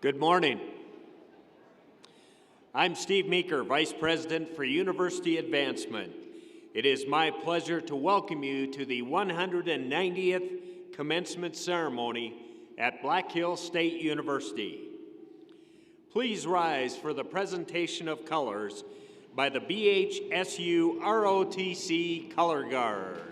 Good morning. I'm Steve Meeker, Vice President for University Advancement. It is my pleasure to welcome you to the 190th Commencement Ceremony at Black Hills State University. Please rise for the presentation of colors by the BHSU ROTC Color Guard.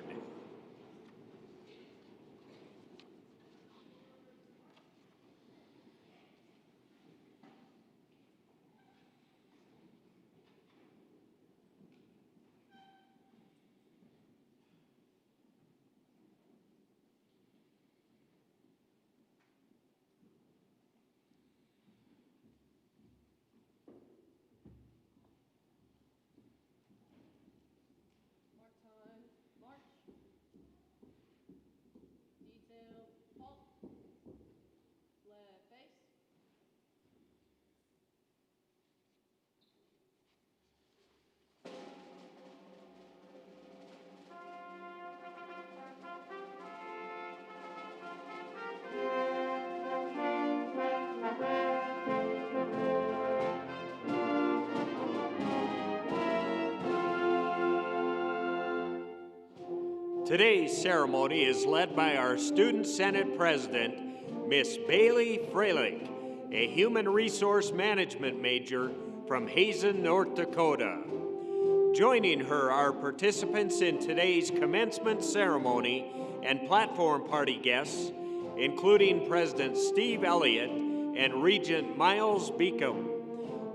Today's ceremony is led by our Student Senate President, Miss Bailey Freilich, a Human Resource Management major from Hazen, North Dakota. Joining her are participants in today's commencement ceremony and platform party guests, including President Steve Elliott and Regent Miles Beacom.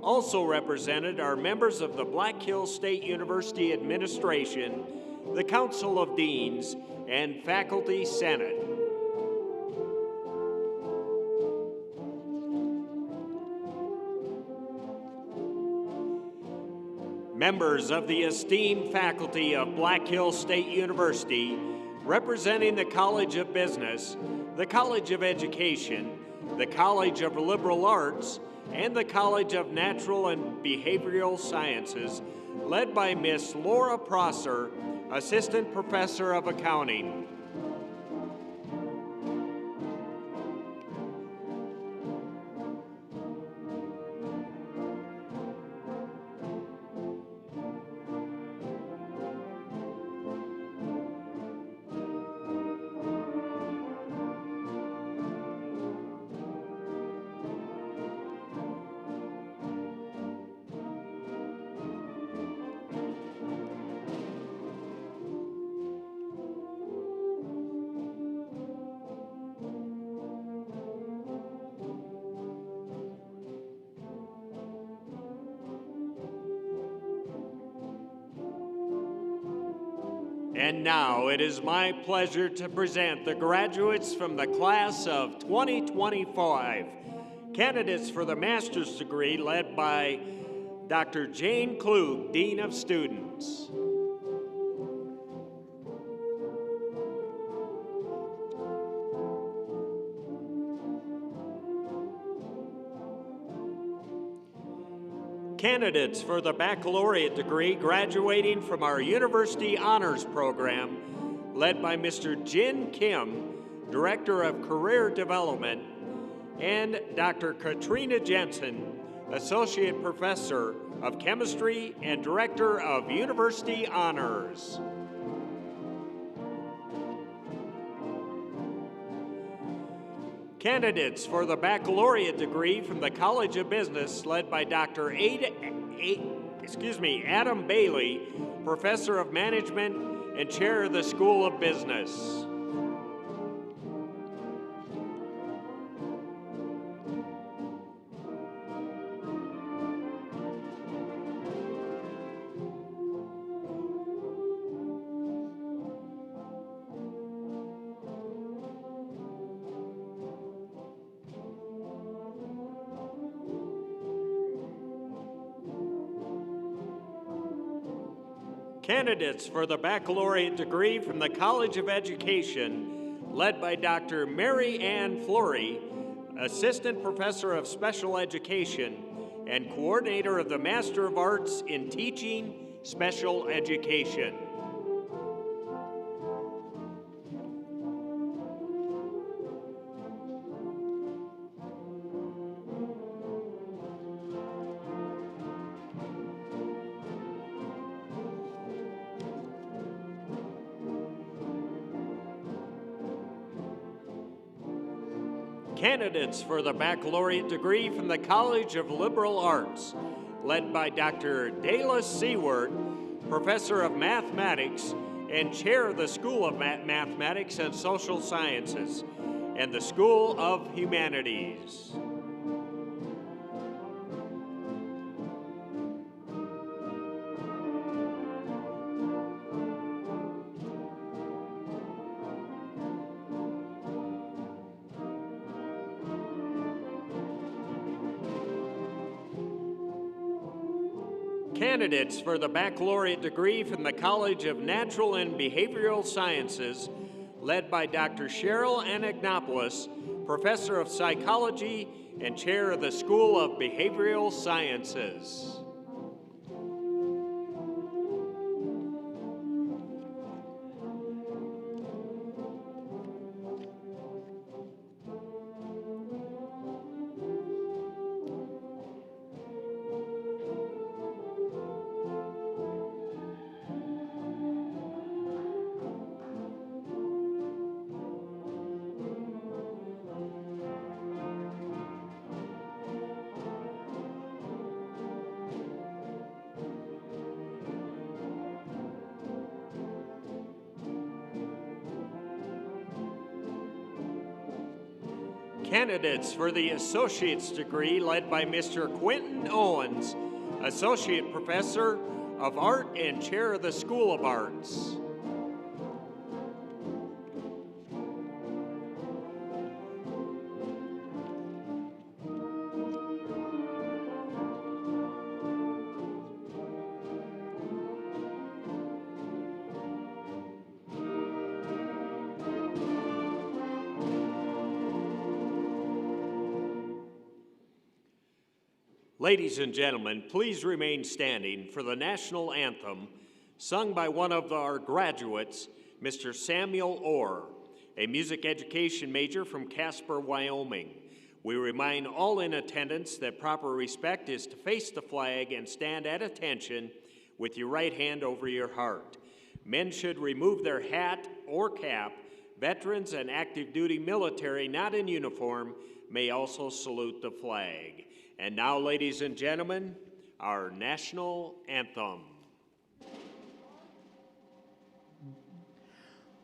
Also represented are members of the Black Hills State University Administration, the Council of Deans, and Faculty Senate. Members of the esteemed faculty of Black Hills State University, representing the College of Business, the College of Education, the College of Liberal Arts, and the College of Natural and Behavioral Sciences, led by Miss Laura Prosser, Assistant Professor of Accounting. And now it is my pleasure to present the graduates from the class of 2025, candidates for the master's degree led by Dr. Jane Klug, Dean of Students. Candidates for the baccalaureate degree graduating from our University Honors Program, led by Mr. Jin Kim, Director of Career Development, and Dr. Katrina Jensen, Associate Professor of Chemistry and Director of University Honors. Candidates for the baccalaureate degree from the College of Business, led by Dr. Adam Bailey, Professor of Management and Chair of the School of Business. Candidates for the baccalaureate degree from the College of Education, led by Dr. Mary Ann Flory, Assistant Professor of Special Education and Coordinator of the Master of Arts in Teaching Special Education. Candidates for the baccalaureate degree from the College of Liberal Arts, led by Dr. Dela Seward, Professor of Mathematics and Chair of the School of Mathematics and Social Sciences and the School of Humanities. Candidates for the baccalaureate degree from the College of Natural and Behavioral Sciences, led by Dr. Cheryl Anagnopoulos, Professor of Psychology and Chair of the School of Behavioral Sciences. Candidates for the associate's degree, led by Mr. Quentin Owens, Associate Professor of Art and Chair of the School of Arts. Ladies and gentlemen, please remain standing for the national anthem sung by one of our graduates, Mr. Samuel Orr, a music education major from Casper, Wyoming. We remind all in attendance that proper respect is to face the flag and stand at attention with your right hand over your heart. Men should remove their hat or cap. Veterans and active duty military not in uniform may also salute the flag. And now, ladies and gentlemen, our national anthem.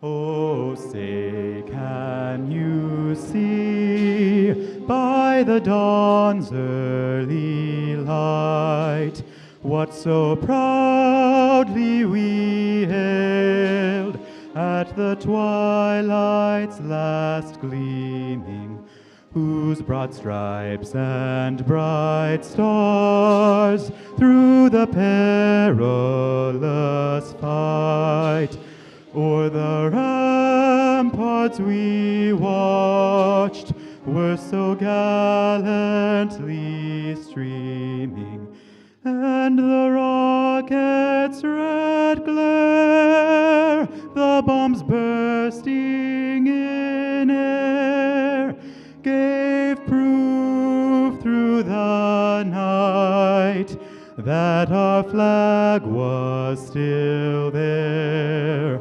Oh, say, can you see by the dawn's early light what so proudly we hailed at the twilight's last gleaming, whose broad stripes and bright stars through the perilous fight o'er the ramparts we watched were so gallantly streaming, and the rocket's red glare, the bombs bursting in air, gave proof through the night that our flag was still there.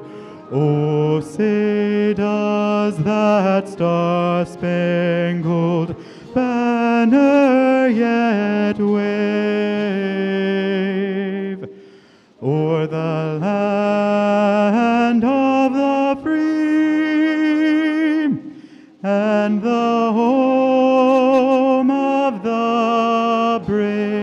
Oh, say does that star-spangled banner yet wave o'er the land of the free and the home of the brave?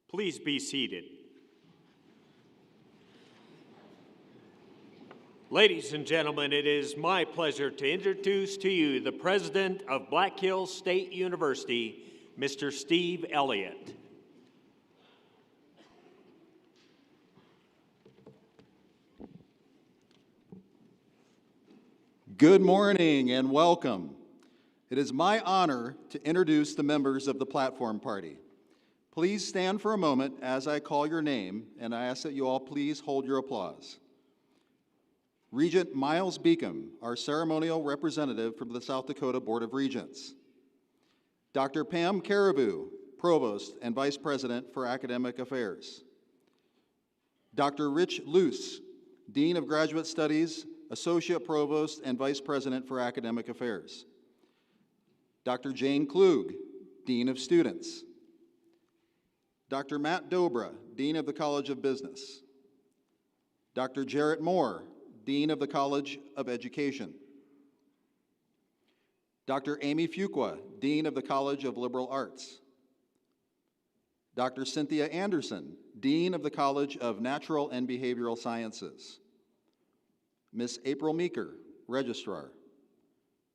Please be seated. Ladies and gentlemen, it is my pleasure to introduce to you the president of Black Hills State University, Mr. Steve Elliott. Good morning and welcome. It is my honor to introduce the members of the Platform Party. Please stand for a moment as I call your name, and I ask that you all please hold your applause. Regent Miles Beacom, our ceremonial representative from the South Dakota Board of Regents. Dr. Pam Caribou, Provost and Vice President for Academic Affairs. Dr. Rich Luce, Dean of Graduate Studies, Associate Provost and Vice President for Academic Affairs. Dr. Jane Klug, Dean of Students. Dr. Matt Dobra, Dean of the College of Business. Dr. Jarrett Moore, Dean of the College of Education. Dr. Amy Fuqua, Dean of the College of Liberal Arts. Dr. Cynthia Anderson, Dean of the College of Natural and Behavioral Sciences. Ms. April Meeker, Registrar.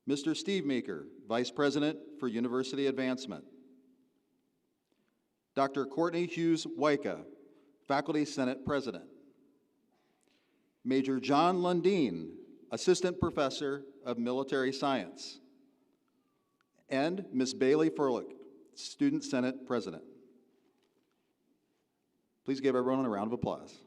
Mr. Steve Meeker, Vice President for University Advancement. Dr. Courtney Hughes Wyka, Faculty Senate President. Major John Lundeen, Assistant Professor of Military Science. And Ms. Bailey Froelich, Student Senate President. Please give everyone a round of applause.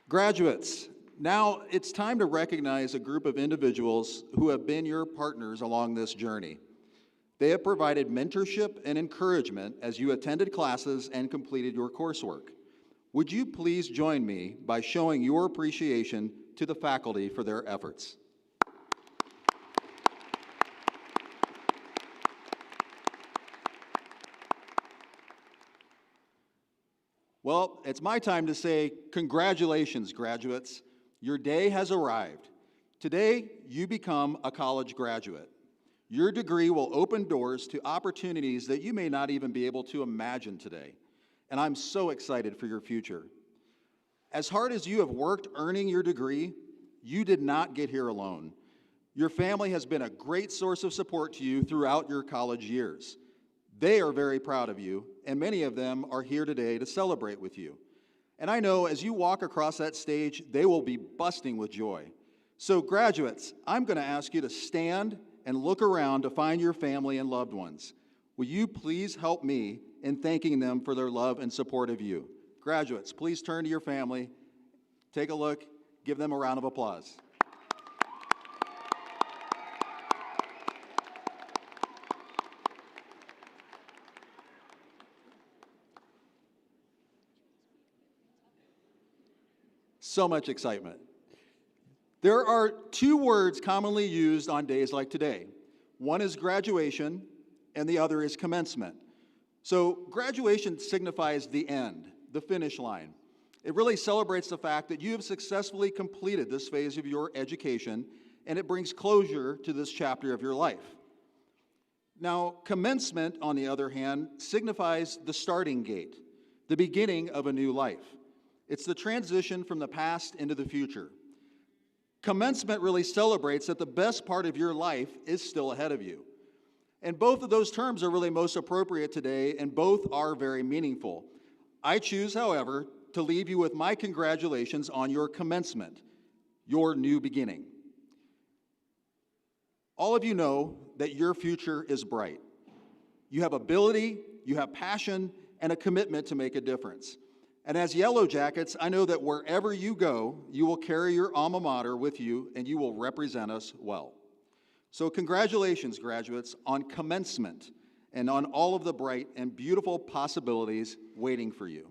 Graduates, now it's time to recognize a group of individuals who have been your partners along this journey. They have provided mentorship and encouragement as you attended classes and completed your coursework. Would you please join me by showing your appreciation to the faculty for their efforts? Well, it's my time to say congratulations, graduates. Your day has arrived. Today, you become a college graduate. Your degree will open doors to opportunities that you may not even be able to imagine today. And I'm so excited for your future. As hard as you have worked earning your degree, you did not get here alone. Your family has been a great source of support to you throughout your college years. They are very proud of you, and many of them are here today to celebrate with you. And I know as you walk across that stage, they will be busting with joy. So graduates, I'm going to ask you to stand and look around to find your family and loved ones. Will you please help me in thanking them for their love and support of you? Graduates, please turn to your family, take a look, give them a round of applause. So much excitement. There are two words commonly used on days like today. One is graduation, and the other is commencement. So graduation signifies the end, the finish line. It really celebrates the fact that you have successfully completed this phase of your education, and it brings closure to this chapter of your life. Now, commencement, on the other hand, signifies the starting gate, the beginning of a new life. It's the transition from the past into the future. Commencement really celebrates that the best part of your life is still ahead of you. And both of those terms are really most appropriate today, and both are very meaningful. I choose, however, to leave you with my congratulations on your commencement, your new beginning. All of you know that your future is bright. You have ability, you have passion, and a commitment to make a difference. And as Yellow Jackets, I know that wherever you go, you will carry your alma mater with you and you will represent us well. So congratulations, graduates, on commencement and on all of the bright and beautiful possibilities waiting for you.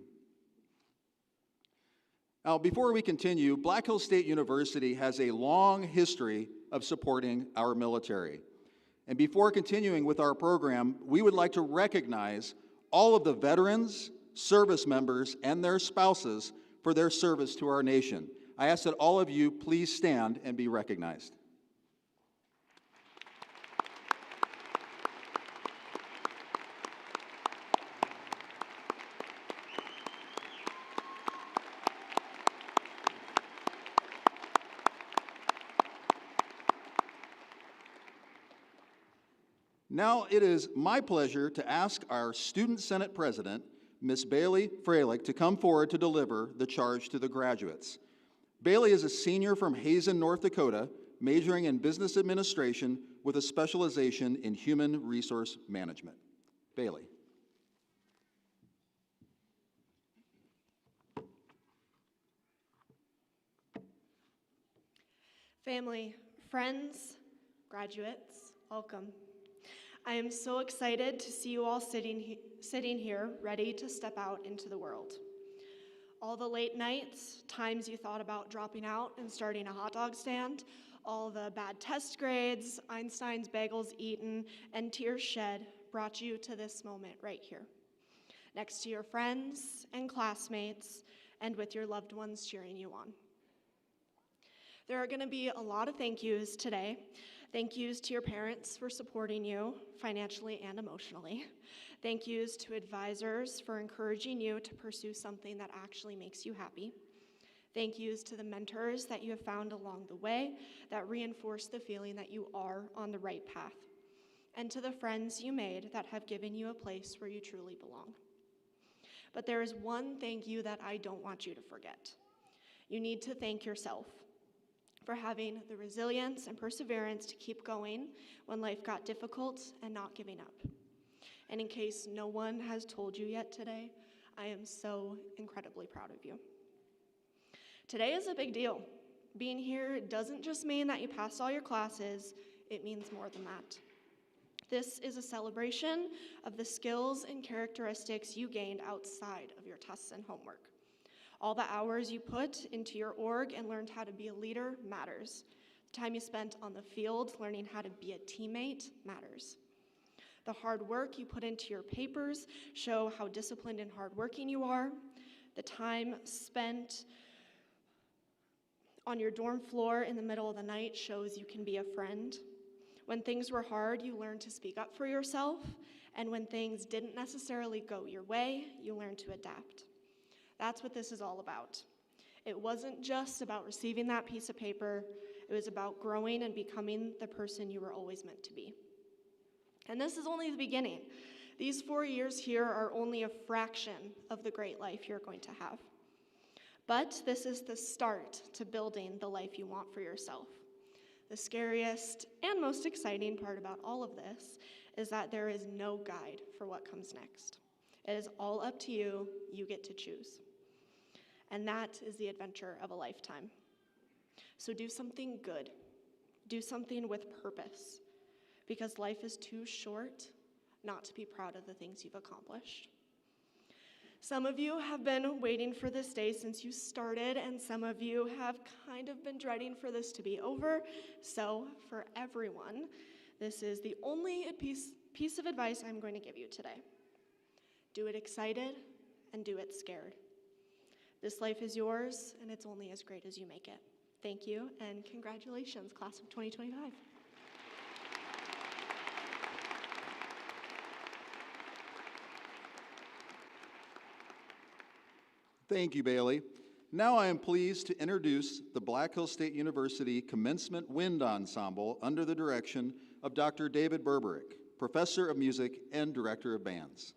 Now, before we continue, Black Hills State University has a long history of supporting our military. And before continuing with our program, we would like to recognize all of the veterans, service members, and their spouses for their service to our nation. I ask that all of you please stand and be recognized. Now it is my pleasure to ask our Student Senate President, Ms. Bailey Freilich, to come forward to deliver the charge to the graduates. Bailey is a senior from Hazen, North Dakota, majoring in business administration with a specialization in human resource management. Bailey. Family, friends, graduates, welcome. I am so excited to see you all sitting here ready to step out into the world. All the late nights, times you thought about dropping out and starting a hot dog stand, all the bad test grades, Einstein's bagels eaten, and tears shed brought you to this moment right here, next to your friends and classmates, and with your loved ones cheering you on. There are going to be a lot of thank yous today. Thank yous to your parents for supporting you financially and emotionally. Thank yous to advisors for encouraging you to pursue something that actually makes you happy. Thank yous to the mentors that you have found along the way that reinforce the feeling that you are on the right path. And to the friends you made that have given you a place where you truly belong. But there is one thank you that I don't want you to forget. You need to thank yourself for having the resilience and perseverance to keep going when life got difficult and not giving up. And in case no one has told you yet today, I am so incredibly proud of you. Today is a big deal. Being here doesn't just mean that you passed all your classes, it means more than that. This is a celebration of the skills and characteristics you gained outside of your tests and homework. All the hours you put into your org and learned how to be a leader matters. The time you spent on the field learning how to be a teammate matters. The hard work you put into your papers show how disciplined and hardworking you are. The time spent on your dorm floor in the middle of the night shows you can be a friend. When things were hard, you learned to speak up for yourself, and when things didn't necessarily go your way, you learned to adapt. That's what this is all about. It wasn't just about receiving that piece of paper, it was about growing and becoming the person you were always meant to be. And this is only the beginning. These 4 years here are only a fraction of the great life you're going to have. But this is the start to building the life you want for yourself. The scariest and most exciting part about all of this is that there is no guide for what comes next. It is all up to you. You get to choose. And that is the adventure of a lifetime. So do something good. Do something with purpose, because life is too short not to be proud of the things you've accomplished. Some of you have been waiting for this day since you started, and some of you have kind of been dreading for this to be over. So for everyone, this is the only piece of advice I'm going to give you today. Do it excited and do it scared. This life is yours, and it's only as great as you make it. Thank you, and congratulations, class of 2025. Thank you, Bailey. Now I am pleased to introduce the Black Hills State University Commencement Wind Ensemble under the direction of Dr. David Berberick, Professor of Music and Director of Bands.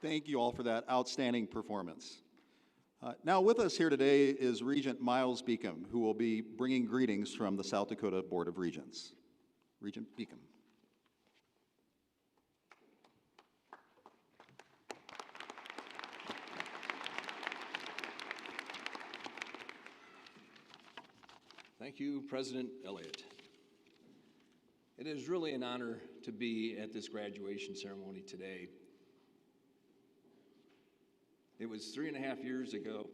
Thank you all for that outstanding performance. Now with us here today is Regent Miles Beacom, who will be bringing greetings from the South Dakota Board of Regents. Regent Beacom. Thank you, President Elliott. It is really an honor to be at this graduation ceremony today. It was 3.5 years ago.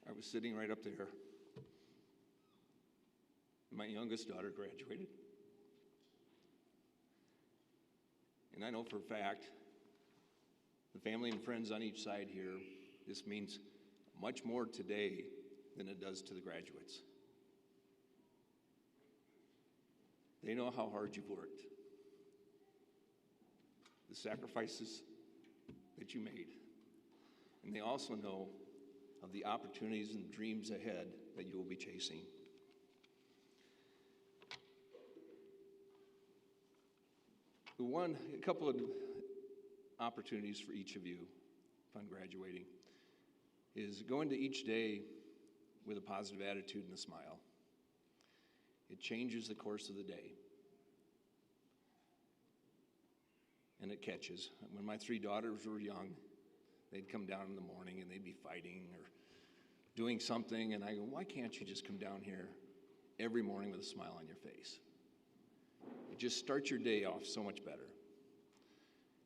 I was sitting right up there. My youngest daughter graduated. And I know for a fact, the family and friends on each side here, this means much more today than it does to the graduates. They know how hard you've worked, the sacrifices that you made, and they also know of the opportunities and dreams ahead that you will be chasing. A couple of opportunities for each of you upon graduating is go into each day with a positive attitude and a smile. It changes the course of the day. And it catches. When my 3 daughters were young, they'd come down in the morning and they'd be fighting or doing something, and I go, why can't you just come down here every morning with a smile on your face? It just starts your day off so much better.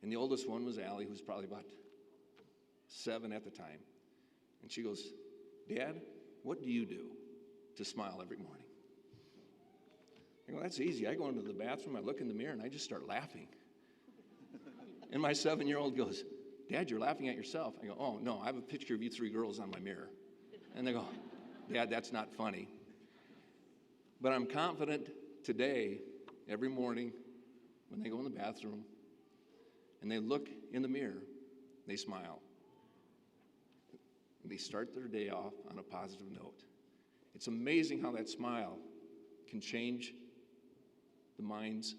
And the oldest one was Allie, who was probably about 7 at the time. And she goes, Dad, what do you do to smile every morning? I go, that's easy. I go into the bathroom, I look in the mirror, and I just start laughing. And my 7-year-old goes, Dad, you're laughing at yourself. I go, oh, no, I have a picture of you 3 girls on my mirror. And they go, Dad, that's not funny. But I'm confident today, every morning, when they go in the bathroom and they look in the mirror, they smile. And they start their day off on a positive note. It's amazing how that smile can change the minds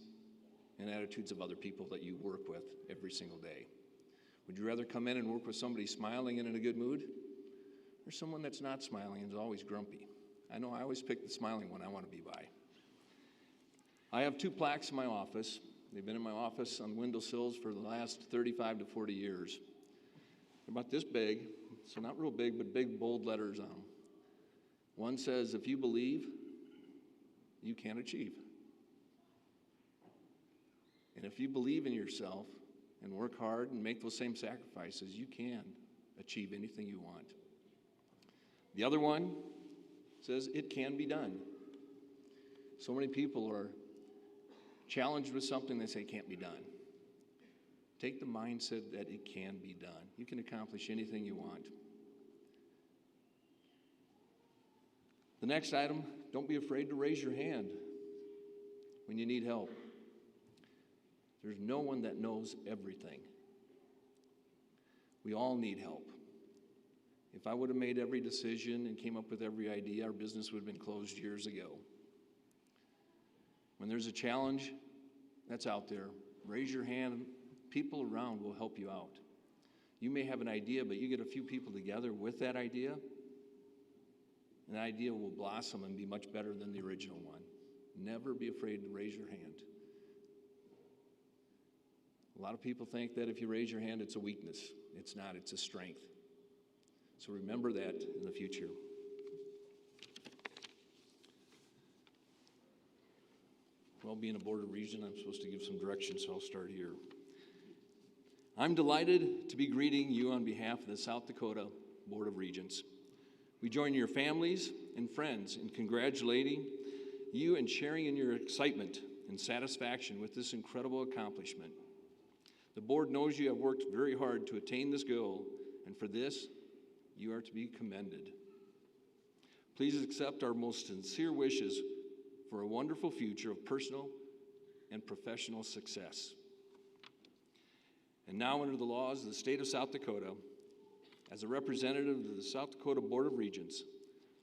and attitudes of other people that you work with every single day. Would you rather come in and work with somebody smiling and in a good mood, or someone that's not smiling and is always grumpy? I know I always pick the smiling one I want to be by. I have 2 plaques in my office. They've been in my office on windowsills for the last 35 to 40 years. They're about this big, so not real big, but big, bold letters on them. One says, if you believe, you can achieve. And if you believe in yourself and work hard and make those same sacrifices, you can achieve anything you want. The other one says, it can be done. So many people are challenged with something they say can't be done. Take the mindset that it can be done. You can accomplish anything you want. The next item, don't be afraid to raise your hand when you need help. There's no one that knows everything. We all need help. If I would have made every decision and came up with every idea, our business would have been closed years ago. When there's a challenge that's out there, raise your hand. People around will help you out. You may have an idea, but you get a few people together with that idea, and the idea will blossom and be much better than the original one. Never be afraid to raise your hand. A lot of people think that if you raise your hand, it's a weakness. It's not, it's a strength. So remember that in the future. Well, being a board of regent, I'm supposed to give some direction, so I'll start here. I'm delighted to be greeting you on behalf of the South Dakota Board of Regents. We join your families and friends in congratulating you and sharing in your excitement and satisfaction with this incredible accomplishment. The board knows you have worked very hard to attain this goal, and for this, you are to be commended. Please accept our most sincere wishes for a wonderful future of personal and professional success. And now, under the laws of the state of South Dakota, as a representative of the South Dakota Board of Regents,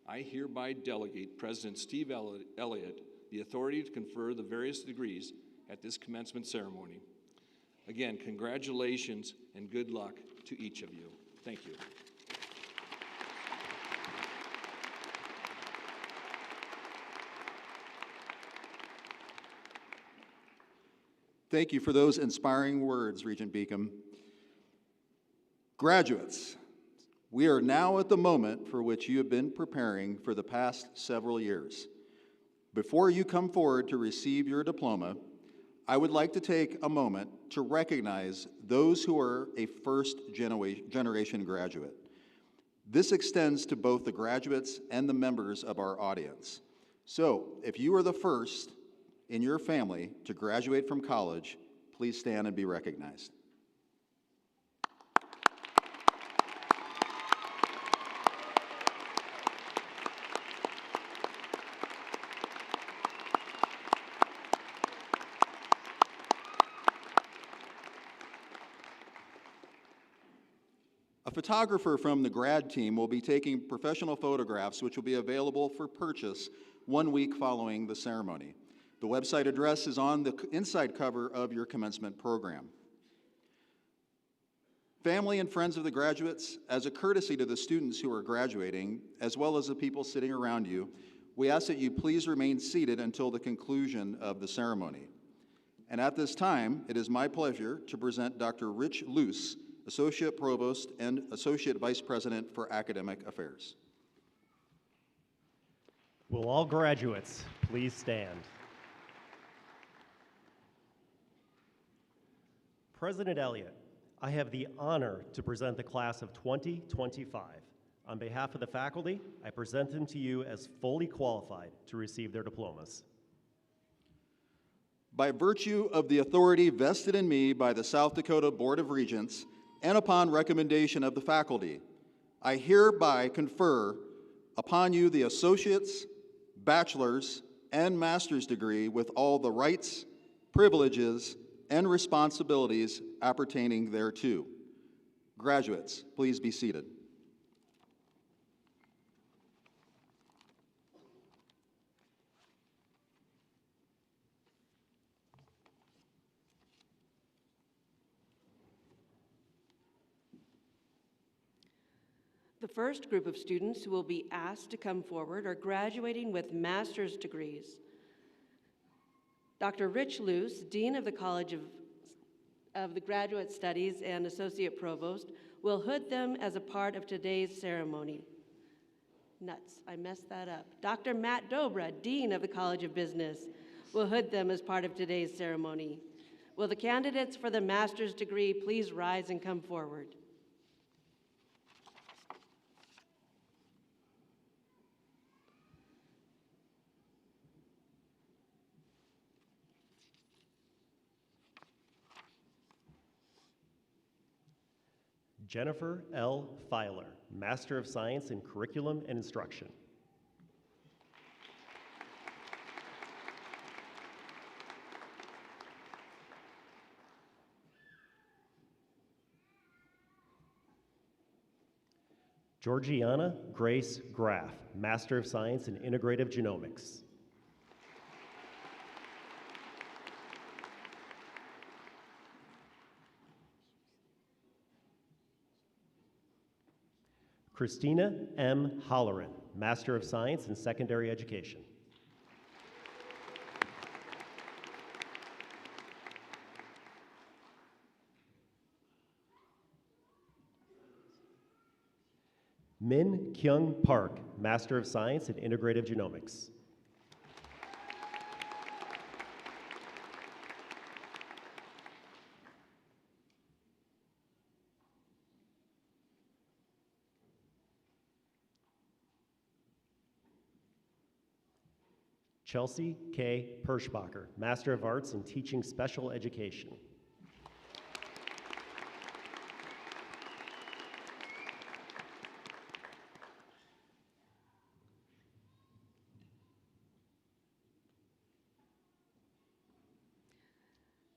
I hereby delegate President Steve Elliott the authority to confer the various degrees at this commencement ceremony. Again, congratulations and good luck to each of you. Thank you. Thank you for those inspiring words, Regent Beacom. Graduates, we are now at the moment for which you have been preparing for the past several years. Before you come forward to receive your diploma, I would like to take a moment to recognize those who are a first-generation graduate. This extends to both the graduates and the members of our audience. So, if you are the first in your family to graduate from college, please stand and be recognized. A photographer from the grad team will be taking professional photographs, which will be available for purchase 1 week following the ceremony. The website address is on the inside cover of your commencement program. Family and friends of the graduates, as a courtesy to the students who are graduating, as well as the people sitting around you, we ask that you please remain seated until the conclusion of the ceremony. And at this time, it is my pleasure to present Dr. Rich Luce, Associate Provost and Associate Vice President for Academic Affairs. Will all graduates please stand? President Elliott, I have the honor to present the class of 2025. On behalf of the faculty, I present them to you as fully qualified to receive their diplomas. By virtue of the authority vested in me by the South Dakota Board of Regents and upon recommendation of the faculty, I hereby confer upon you the associate's, bachelor's, and master's degree with all the rights, privileges, and responsibilities appertaining thereto. Graduates, please be seated. The first group of students who will be asked to come forward are graduating with master's degrees. Dr. Rich Luce, Dean of the College of the Graduate Studies and Associate Provost, will hood them as a part of today's ceremony. Nuts, I messed that up. Dr. Matt Dobra, Dean of the College of Business, will hood them as part of today's ceremony. Will the candidates for the master's degree please rise and come forward? Jennifer L. Filer, Master of Science in Curriculum and Instruction. Georgiana Grace Graff, Master of Science in Integrative Genomics. Christina M. Holleran, Master of Science in Secondary Education. Min Kyung Park, Master of Science in Integrative Genomics. Chelsea K. Perschbacher, Master of Arts in Teaching Special Education.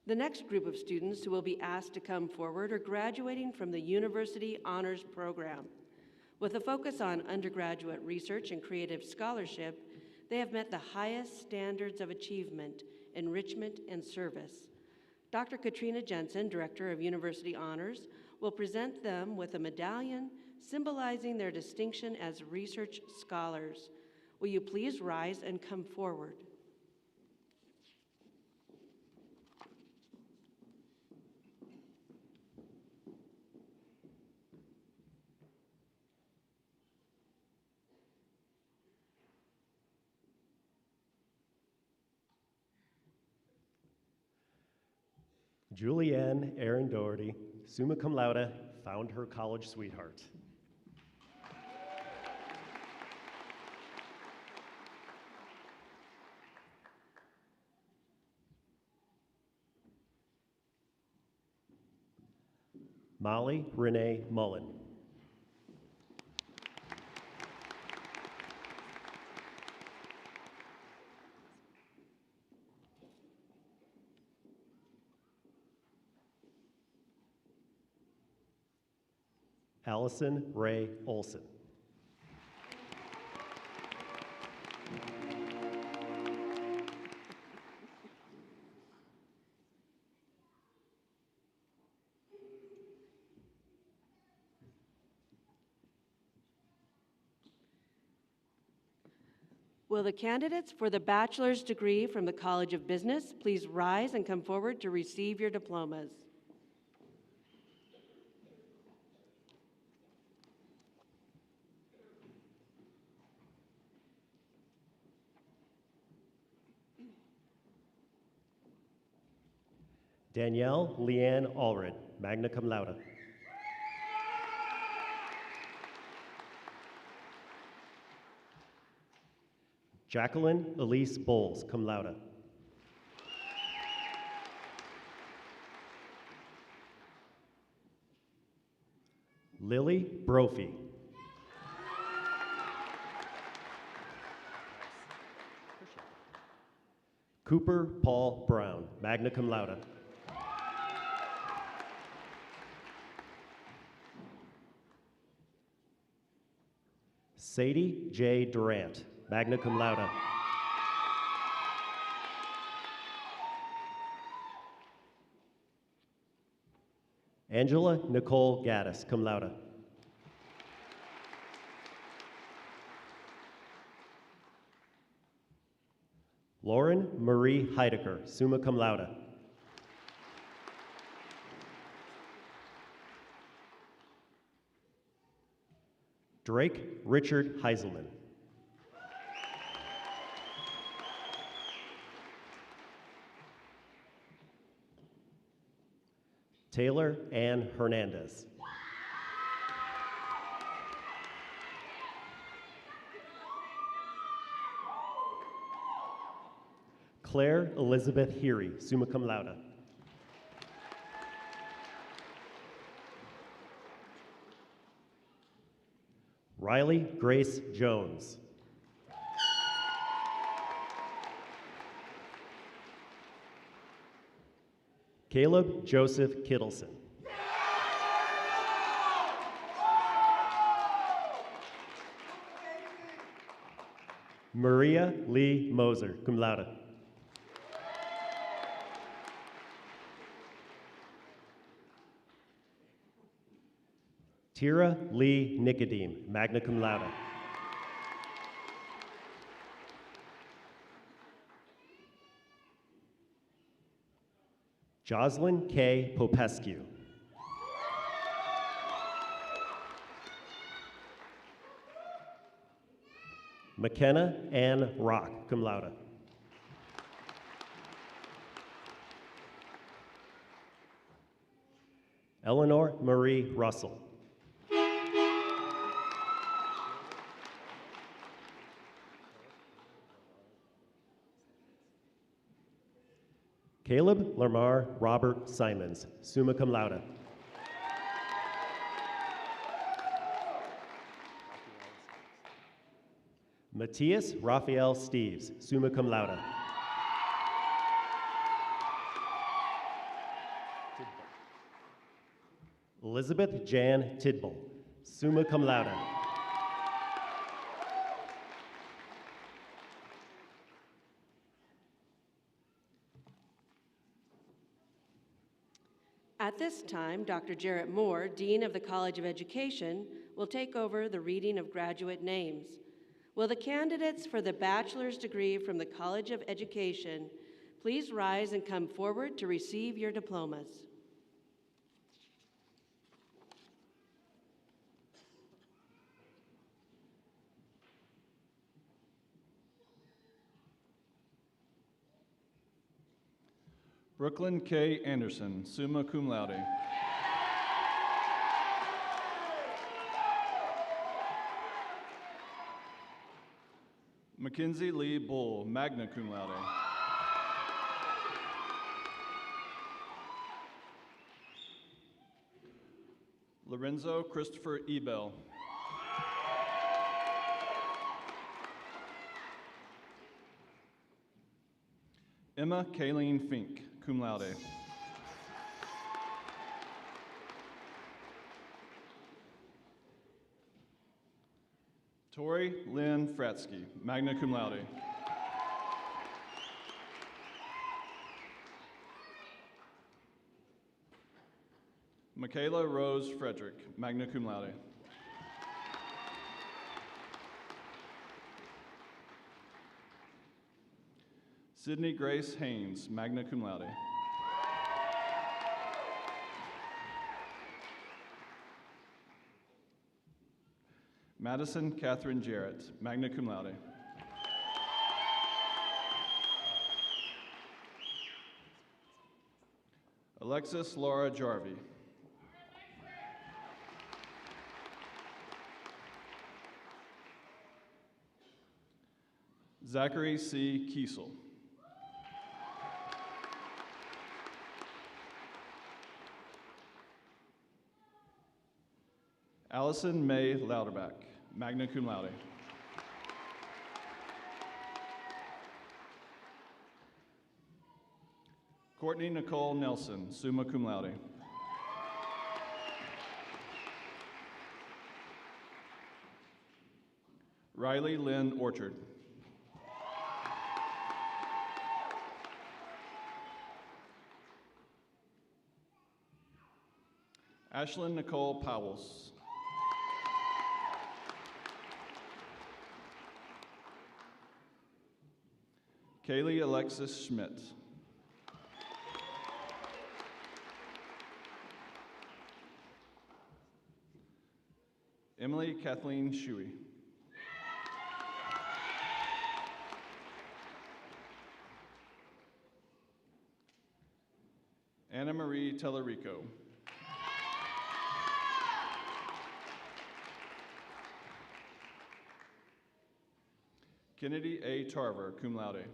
The next group of students who will be asked to come forward are graduating from the University Honors Program. With a focus on undergraduate research and creative scholarship, they have met the highest standards of achievement, enrichment, and service. Dr. Katrina Jensen, Director of University Honors, will present them with a medallion symbolizing their distinction as research scholars. Will you please rise and come forward? Julianne Aaron Doherty, summa cum laude, found her college sweetheart. Molly Renee Mullen. Allison Ray Olson. Will the candidates for the bachelor's degree from the College of Business please rise and come forward to receive your diplomas? Danielle Leanne Allred, magna cum laude. Jacqueline Elise Bowles, cum laude. Lily Brophy. Cooper Paul Brown, magna cum laude. Sadie J. Durant, magna cum laude. Angela Nicole Gaddis, cum laude. Lauren Marie Heidecker, summa cum laude. Drake Richard Heiselman. Taylor Ann Hernandez. Claire Elizabeth Heary, summa cum laude. Riley Grace Jones. Caleb Joseph Kittleson. Maria Lee Moser, cum laude. Tira Lee Nicodeme, magna cum laude. Jocelyn K. Popescu. McKenna Ann Rock, cum laude. Eleanor Marie Russell. Caleb Lamar Robert Simons, summa cum laude. Matthias Raphael Steves, summa cum laude. Elizabeth Jan Tidball, Summa Cum Laude. At this time, Dr. Jarrett Moore, Dean of the College of Education, will take over the reading of graduate names. Will the candidates for the bachelor's degree from the College of Education please rise and come forward to receive your diplomas? Brooklyn K. Anderson, Summa Cum Laude. Mackenzie Lee Bull, Magna Cum Laude. Lorenzo Christopher Ebel. Emma Kayleen Fink, Cum Laude. Tori Lynn Fratsky, Magna Cum Laude. Michaela Rose Frederick, Magna Cum Laude. Sydney Grace Haynes, Magna Cum Laude. Madison Catherine Jarrett, Magna Cum Laude. Alexis Laura Jarvie. Zachary C. Kiesel. Allison May Lauterbach, Magna Cum Laude. Courtney Nicole Nelson, Summa Cum Laude. Riley Lynn Orchard. Ashlyn Nicole Powells. Kaylee Alexis Schmidt. Emily Kathleen Shuey. Anna Marie Tellerico. Kennedy A. Tarver, Cum Laude.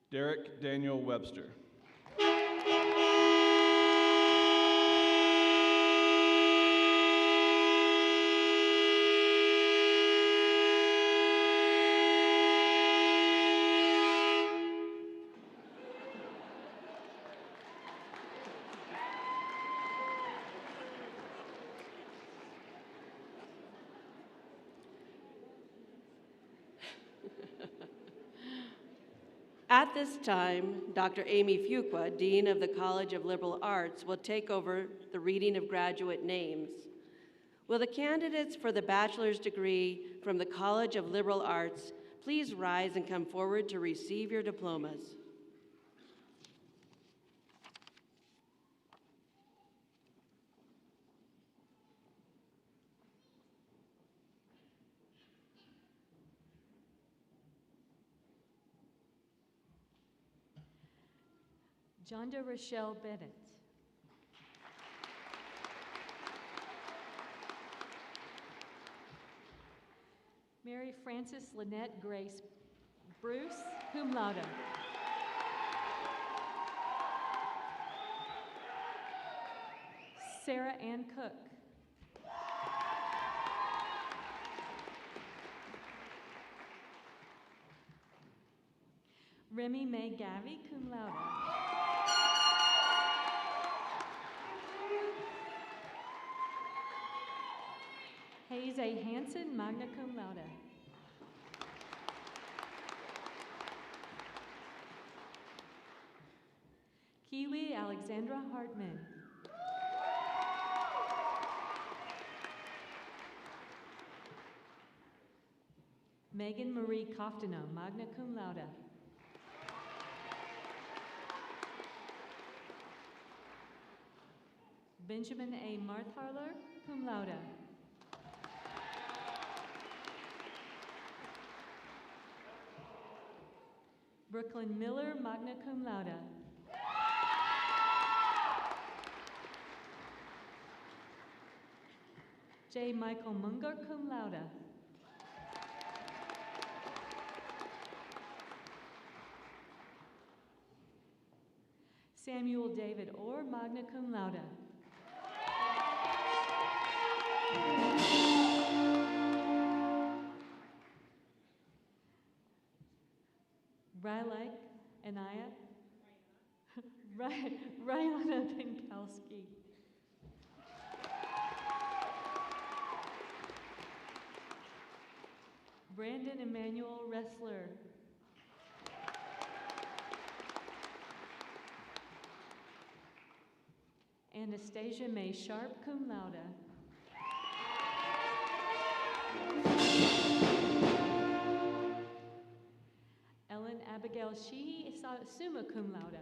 Derek Daniel Webster. At this time, Dr. Amy Fuqua, Dean of the College of Liberal Arts, will take over the reading of graduate names. Will the candidates for the bachelor's degree from the College of Liberal Arts please rise and come forward to receive your diplomas? Jonda Rochelle Bennett. Mary Frances Lynette Grace Bruce, Cum Laude. Sarah Ann Cook. Remy May Gavi, cum laude. Hayes A. Hansen, magna cum laude. Kiwi Alexandra Hartman. Megan Marie Koftino, magna cum laude. Benjamin A. Martharler, cum laude. Brooklyn Miller, magna cum laude. J. Michael Munger, cum laude. Samuel David Orr, magna cum laude. Rylak Anaya, Ryana Pinkowski. Brandon Emmanuel Ressler. Anastasia May Sharp, cum laude. Ellen Abigail Sheehy, summa cum laude.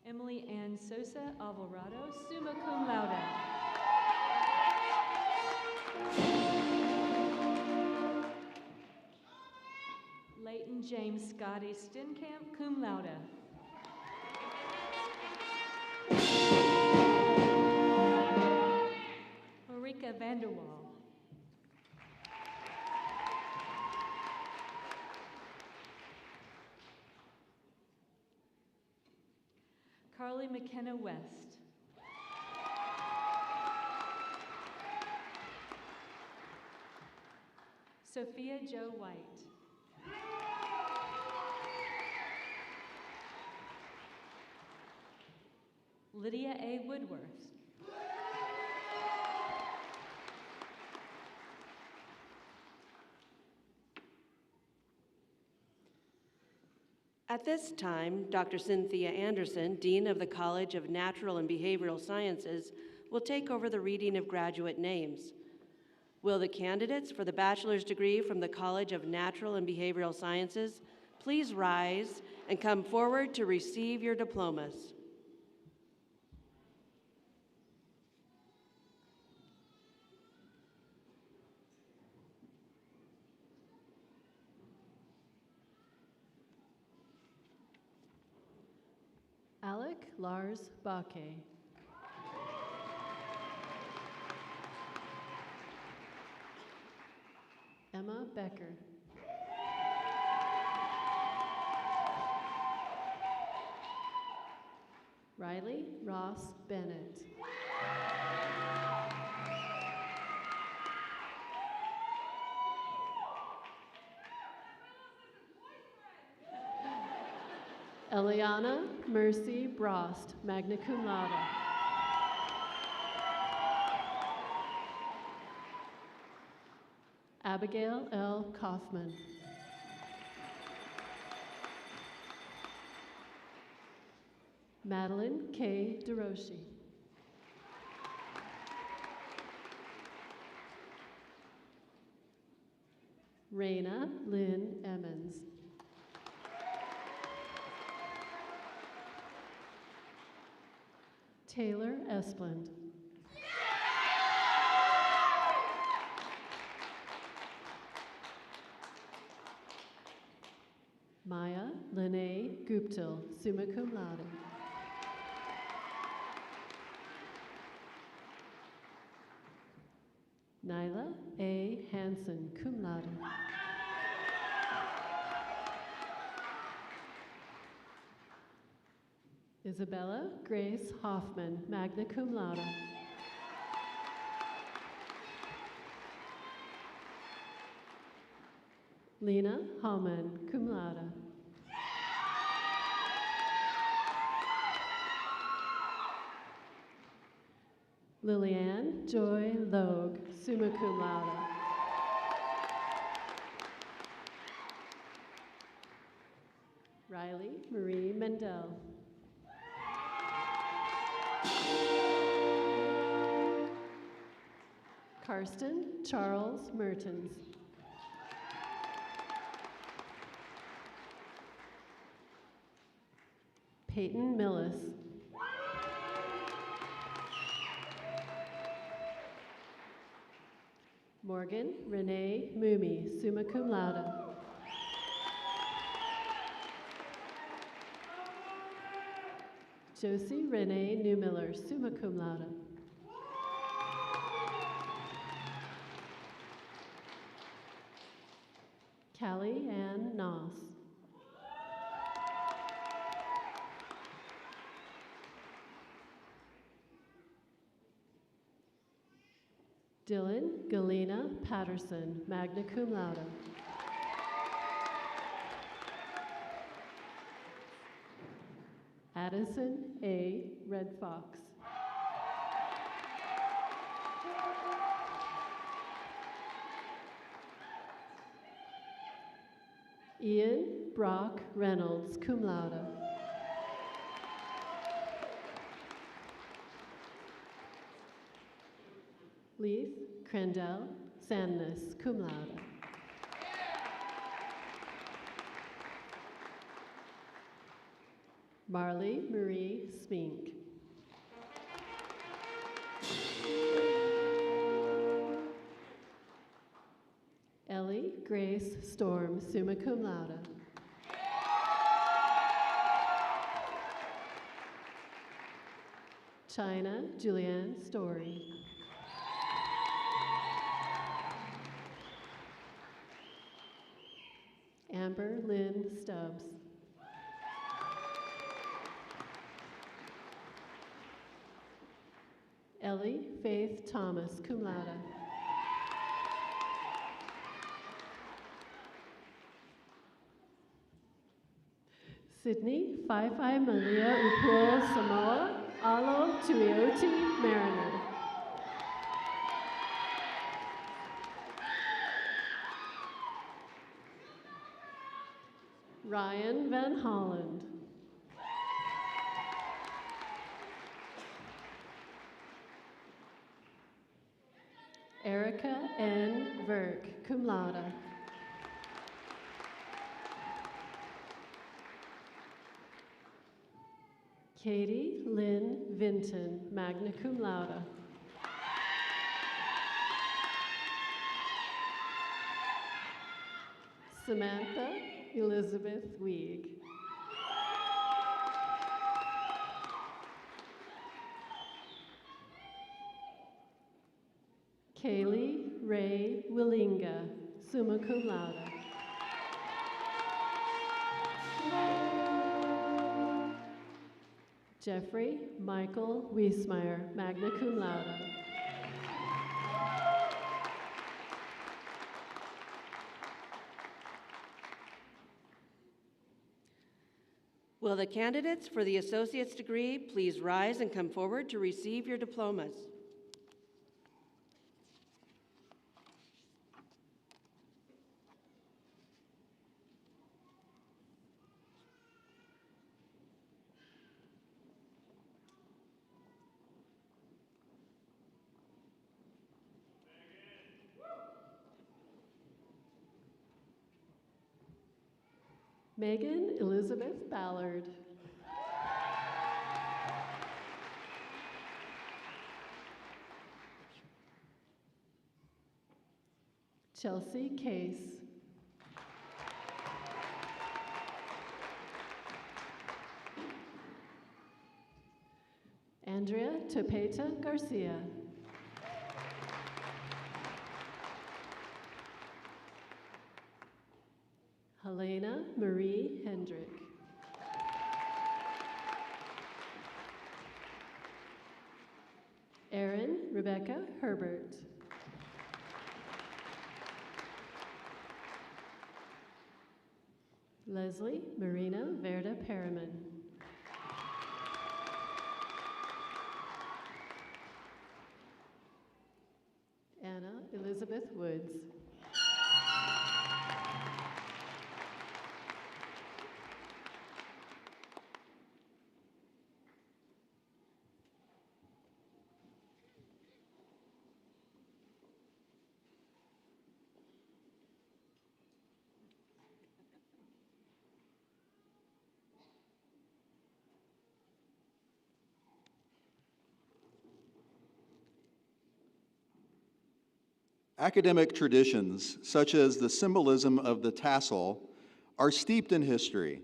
Emily Ann Sosa Alvarado, summa cum laude. Leighton James Scotty Stenkamp, cum laude. Marika Vanderwall. Carly McKenna West. Sophia Jo White. Lydia A. Woodworth. At this time, Dr. Cynthia Anderson, Dean of the College of Natural and Behavioral Sciences, will take over the reading of graduate names. Will the candidates for the bachelor's degree from the College of Natural and Behavioral Sciences please rise and come forward to receive your diplomas? Alec Lars Baque. Emma Becker. Riley Ross Bennett. Eliana Mercy Brost, magna cum laude. Abigail L. Kaufman. Madeline K. DeRoshi. Raina Lynn Emmons. Taylor Esplund. Maya Lene Guptil, summa cum laude. Nyla A. Hansen, cum laude. Isabella Grace Hoffman, magna cum laude. Lena Hallman, cum laude. Lillian Joy Logue, summa cum laude. Riley Marie Mendel. Karsten Charles Mertens. Peyton Millis. Morgan Renee Mumi, summa cum laude. Josie Renee Newmiller, summa cum laude. Callie Ann Noss. Dylan Galena Patterson, magna cum laude. Addison A. Red Fox. Ian Brock Reynolds, cum laude. Leith Crandell Sandness, cum laude. Marley Marie Spink. Ellie Grace Storm, summa cum laude. China Julianne Story. Amber Lynn Stubbs. Ellie Faith Thomas, cum laude. Sydney Phi Malia Upul Samoa, Alo Tuioti Mariner. Ryan Van Holland. Erica N. Verk, cum laude. Katie Lynn Vinton, magna cum laude. Samantha Elizabeth Weig. Kaylee Ray Willinga, summa cum laude. Jeffrey Michael Wiesmeyer, magna cum laude. Will the candidates for the associate's degree please rise and come forward to receive your diplomas? Megan Elizabeth Ballard. Chelsea Case. Andrea Topeta Garcia. Helena Marie Hendrick. Erin Rebecca Herbert. Leslie Marina Verda Perriman. Anna Elizabeth Woods. Academic traditions, such as the symbolism of the tassel, are steeped in history.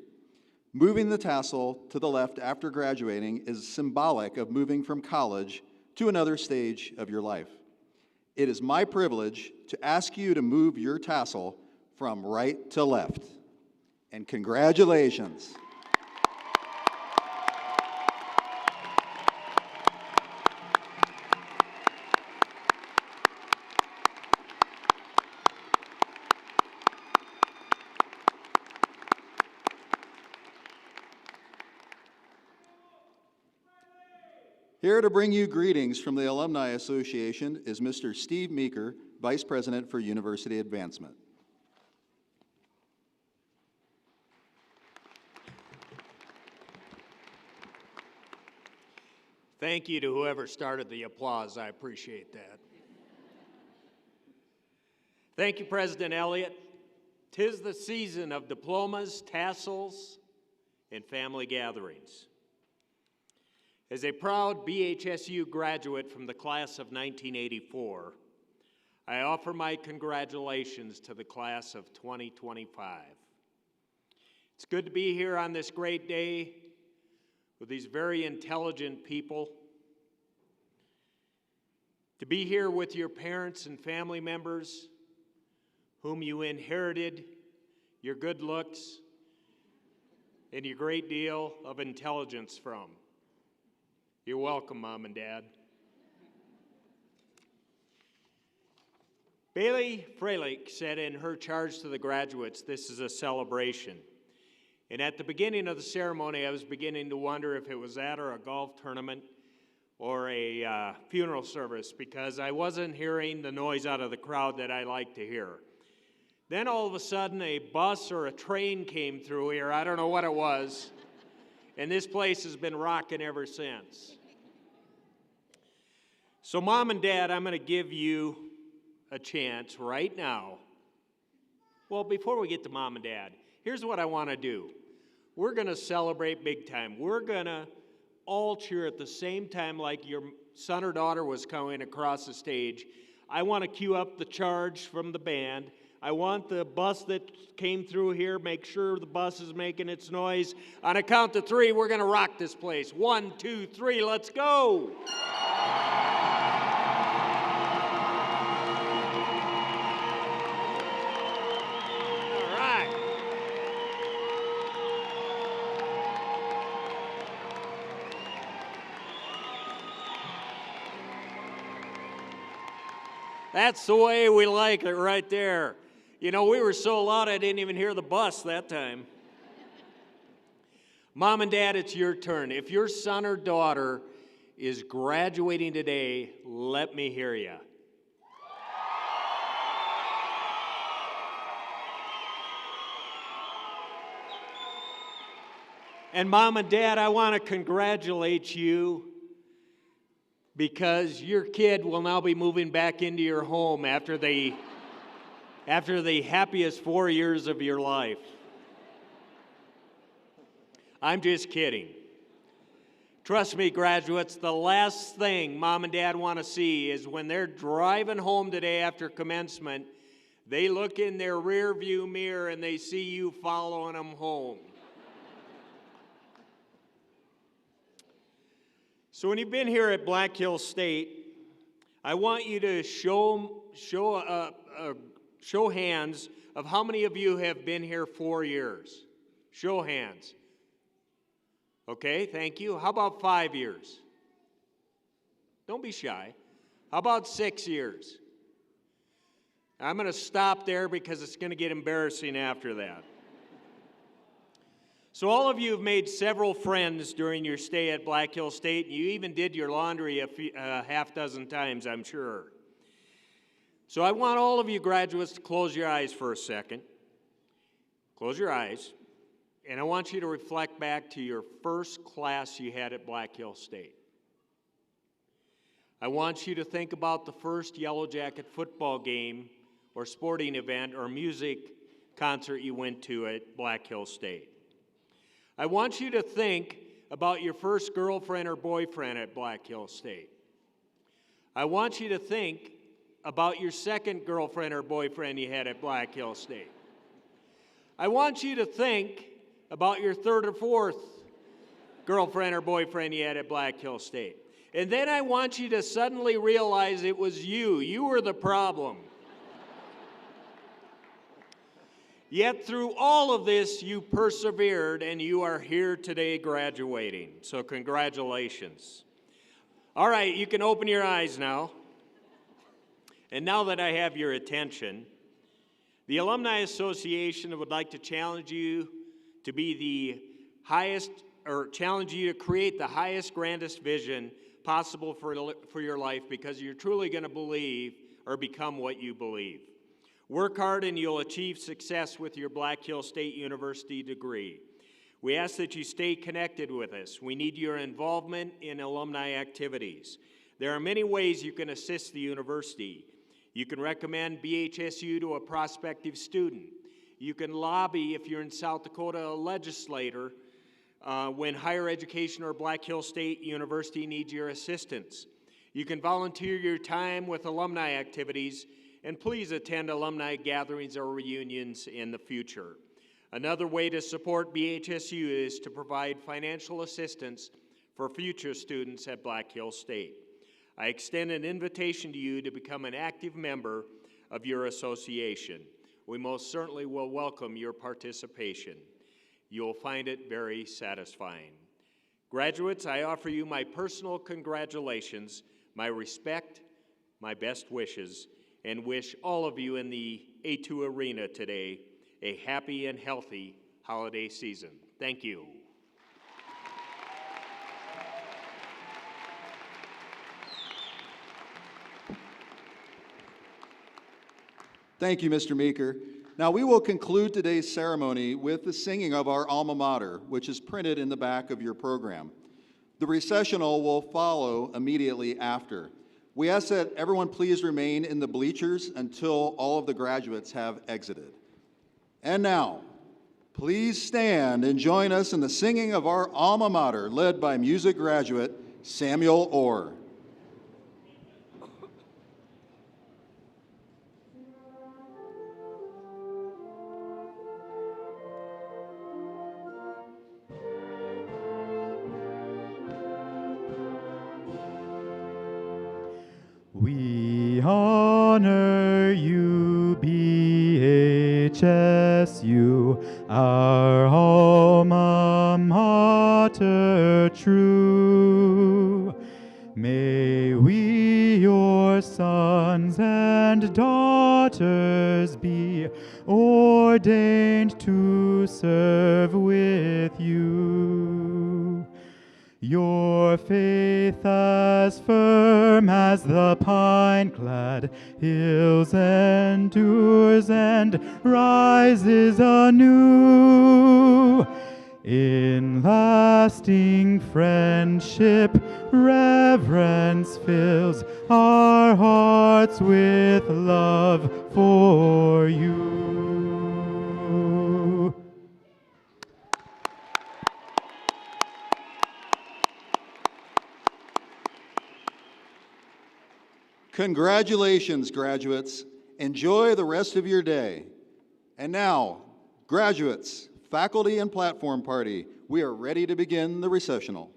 Moving the tassel to the left after graduating is symbolic of moving from college to another stage of your life. It is my privilege to ask you to move your tassel from right to left. And congratulations. Here to bring you greetings from the Alumni Association is Mr. Steve Meeker, Vice President for University Advancement. Thank you to whoever started the applause. I appreciate that. Thank you, President Elliott. 'Tis the season of diplomas, tassels, and family gatherings. As a proud BHSU graduate from the class of 1984, I offer my congratulations to the class of 2025. It's good to be here on this great day with these very intelligent people, to be here with your parents and family members whom you inherited your good looks and your great deal of intelligence from. You're welcome, Mom and Dad. Bailey Freilich said in her charge to the graduates, this is a celebration. And at the beginning of the ceremony, I was beginning to wonder if it was that or a golf tournament or a funeral service, because I wasn't hearing the noise out of the crowd that I like to hear. Then all of a sudden, a bus or a train came through here. I don't know what it was. And this place has been rocking ever since. So, Mom and Dad, I'm going to give you a chance right now. Well, before we get to Mom and Dad, here's what I want to do. We're going to celebrate big time. We're going to all cheer at the same time like your son or daughter was coming across the stage. I want to cue up the charge from the band. I want the bus that came through here, make sure the bus is making its noise. On a count to three, we're going to rock this place. 1, 2, 3, let's go! That's the way we like it right there. You know, we were so loud I didn't even hear the bus that time. Mom and Dad, it's your turn. If your son or daughter is graduating today, let me hear you. And Mom and Dad, I want to congratulate you, because your kid will now be moving back into your home after the happiest 4 years of your life. I'm just kidding. Trust me, graduates, the last thing Mom and Dad want to see is when they're driving home today after commencement, they look in their rear view mirror and they see you following them home. So when you've been here at Black Hills State, I want you to show hands of how many of you have been here 4 years. Show hands. Okay, thank you. How about 5 years? Don't be shy. How about 6 years? I'm going to stop there because it's going to get embarrassing after that. So all of you have made several friends during your stay at Black Hill State, and you even did your laundry a half dozen times, I'm sure. So I want all of you graduates to close your eyes for a second. Close your eyes, and I want you to reflect back to your first class you had at Black Hill State. I want you to think about the first Yellow Jacket football game or sporting event or music concert you went to at Black Hill State. I want you to think about your first girlfriend or boyfriend at Black Hill State. I want you to think about your second girlfriend or boyfriend you had at Black Hill State. I want you to think about your third or fourth girlfriend or boyfriend you had at Black Hill State. And then I want you to suddenly realize it was you. You were the problem. Yet through all of this, you persevered, and you are here today graduating. So congratulations. All right, you can open your eyes now. And now that I have your attention, the Alumni Association would like to challenge you to be the highest, or challenge you to create the highest, grandest vision possible for your life, because you're truly going to believe or become what you believe. Work hard and you'll achieve success with your Black Hill State University degree. We ask that you stay connected with us. We need your involvement in alumni activities. There are many ways you can assist the university. You can recommend BHSU to a prospective student. You can lobby, if you're in South Dakota, a legislator when higher education or Black Hill State University needs your assistance. You can volunteer your time with alumni activities, and please attend alumni gatherings or reunions in the future. Another way to support BHSU is to provide financial assistance for future students at Black Hill State. I extend an invitation to you to become an active member of your association. We most certainly will welcome your participation. You will find it very satisfying. Graduates, I offer you my personal congratulations, my respect, my best wishes, and wish all of you in the A2 arena today a happy and healthy holiday season. Thank you. Thank you, Mr. Meeker. Now we will conclude today's ceremony with the singing of our alma mater, which is printed in the back of your program. The recessional will follow immediately after. We ask that everyone please remain in the bleachers until all of the graduates have exited. And now, please stand and join us in the singing of our alma mater, led by music graduate Samuel Orr. We honor you, BHSU, our alma mater true. May we your sons and daughters be, ordained to serve with you. Your faith as firm as the pine-clad hills endures and rises anew. In lasting friendship, reverence fills our hearts with love for you. Congratulations, graduates. Enjoy the rest of your day. And now, graduates, faculty, and platform party, we are ready to begin the recessional.